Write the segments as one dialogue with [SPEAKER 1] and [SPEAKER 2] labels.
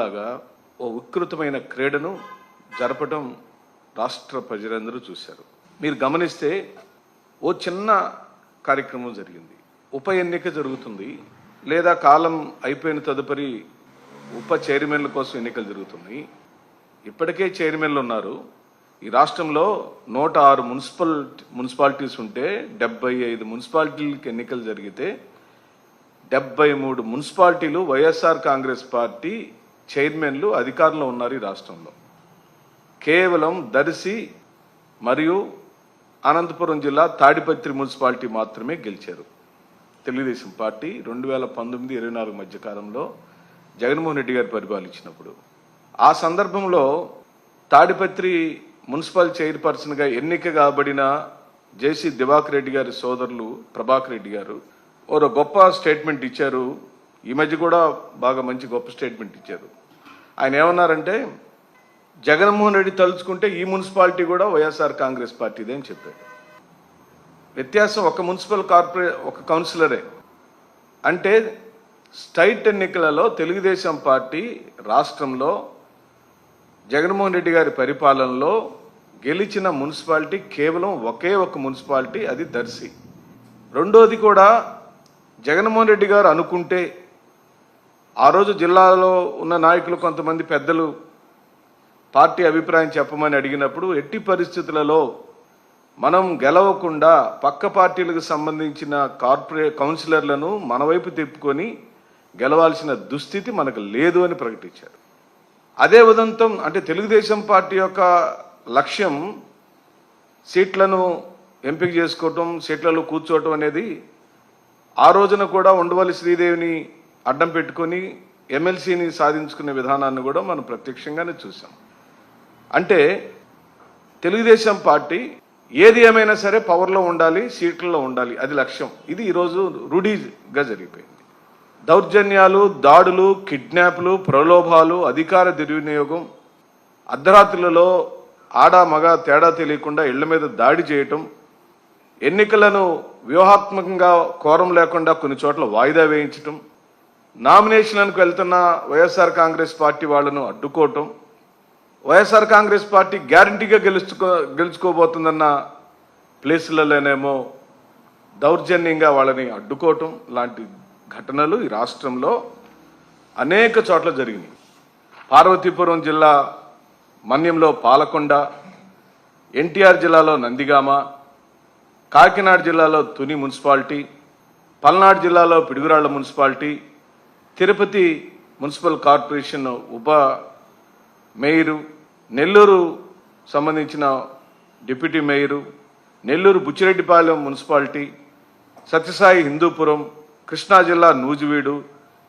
[SPEAKER 1] లాగా ఓ వికృతమైన క్రీడను జరపడం రాష్ట్ర ప్రజలందరూ చూశారు. మీరు గమనిస్తే ఓ చిన్న కార్యక్రమం జరిగింది. ఉప ఎన్నిక జరుగుతుంది, లేదా కాలం అయిపోయిన తదుపరి ఉప చైర్మన్ల కోసం ఎన్నికలు జరుగుతున్నాయి. ఇప్పటికే చైర్మన్లు ఉన్నారు. ఈ రాష్ట్రంలో 106 మున్సిపాలిటీస్ ఉంటే 75 మున్సిపాలిటీలకు ఎన్నికలు జరిగితే 73 మున్సిపాలిటీలు వైఎస్ఆర్ కాంగ్రెస్ పార్టీ చైర్మన్లు అధికారంలో ఉన్నారు ఈ రాష్ట్రంలో. కేవలం దర్శి మరియు అనంతపురం జిల్లా తాడిపత్రి మున్సిపాలిటీ మాత్రమే గెలిచారు. తెలుగుదేశం పార్టీ 2019-24 మధ్య కాలంలో జగన్మోహన్ రెడ్డి గారు పరిపాలించినప్పుడు ఆ సందర్భంలో తాడిపత్రి మున్సిపల్ చైర్పర్సన్గా ఎన్నిక కాబడిన జేసీ దివాకర్ రెడ్డి గారి సోదరులు ప్రభాకర్ రెడ్డి గారు ఒక గొప్ప స్టేట్మెంట్ ఇచ్చారు. ఈ మధ్య కూడా బాగా మంచి గొప్ప స్టేట్మెంట్ ఇచ్చారు. ఆయన ఏమన్నారంటే, జగన్మోహన్ రెడ్డి తలుచుకుంటే ఈ మున్సిపాలిటీ కూడా వైఎస్ఆర్ కాంగ్రెస్ పార్టీదే అని చెప్పారు. వ్యత్యాసం ఒక మున్సిపల్ ఒక కౌన్సిలరే. అంటే స్టేట్ ఎన్నికలలో తెలుగుదేశం పార్టీ రాష్ట్రంలో జగన్మోహన్ రెడ్డి గారి పరిపాలనలో గెలిచిన మున్సిపాలిటీ కేవలం ఒకే ఒక మున్సిపాలిటీ, అది దర్శి. రెండోది కూడా జగన్మోహన్ రెడ్డి గారు అనుకుంటే ఆ రోజు జిల్లాలో ఉన్న నాయకులు కొంతమంది పెద్దలు పార్టీ అభిప్రాయం చెప్పమని అడిగినప్పుడు ఎట్టి పరిస్థితులలో మనం గెలవకుండా పక్క పార్టీలకు సంబంధించిన కౌన్సిలర్లను మన వైపు తిప్పుకొని గెలవాల్సిన దుస్థితి మనకు లేదు అని ప్రకటించారు. అదే ఉదంతం అంటే తెలుగుదేశం పార్టీ యొక్క లక్ష్యం సీట్లను ఎంపిక చేసుకోవటం, సీట్లలో కూర్చోవటం అనేది ఆ రోజున కూడా ఉండవల్లి శ్రీదేవిని అడ్డం పెట్టుకొని ఎమ్మెల్సీని సాధించుకునే విధానాన్ని కూడా మనం ప్రత్యక్షంగానే చూసాం. అంటే తెలుగుదేశం పార్టీ ఏది ఏమైనా సరే పవర్లో ఉండాలి, సీట్లలో ఉండాలి, అది లక్ష్యం. ఇది ఈరోజు రూఢిగా జరిగిపోయింది. దౌర్జన్యాలు, దాడులు, కిడ్నాప్లు, ప్రలోభాలు, అధికార దుర్వినియోగం, అర్ధరాత్రులలో ఆడ మగ తేడా తెలియకుండా ఇళ్ల మీద దాడి చేయటం, ఎన్నికలను వ్యూహాత్మకంగా కోరం లేకుండా కొన్ని చోట్ల వాయిదా వేయించటం, నామినేషన్లకు వెళ్తున్న వైఎస్ఆర్ కాంగ్రెస్ పార్టీ వాళ్లను అడ్డుకోవటం, వైఎస్ఆర్ కాంగ్రెస్ పార్టీ గ్యారంటీగా గెలుచుకోబోతుందన్న ప్లేసులలోనేమో దౌర్జన్యంగా వాళ్ళని అడ్డుకోవటం లాంటి ఘటనలు ఈ రాష్ట్రంలో అనేక చోట్ల జరిగినాయి. పార్వతీపురం జిల్లా మన్యంలో పాలకొండ, ఎన్టీఆర్ జిల్లాలో నందిగామ, కాకినాడ జిల్లాలో తుని మున్సిపాలిటీ, పల్నాడు జిల్లాలో Piduguralla municipality, Tirupati municipal corporation ఉప మేయరు, నెల్లూరు సంబంధించిన deputy mayor, Nellore Buchireddypalem municipality, Sathya Sai Hindupur, Krishna జిల్లా నూజివీడు,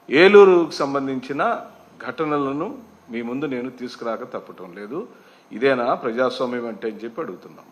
[SPEAKER 1] ఏలూరుకు సంబంధించిన ఘటనలను మీ ముందు నేను తీసుకురాక తప్పటం లేదు. ఇదేనా ప్రజాస్వామ్యం అంటే అని చెప్పి అడుగుతున్నాం.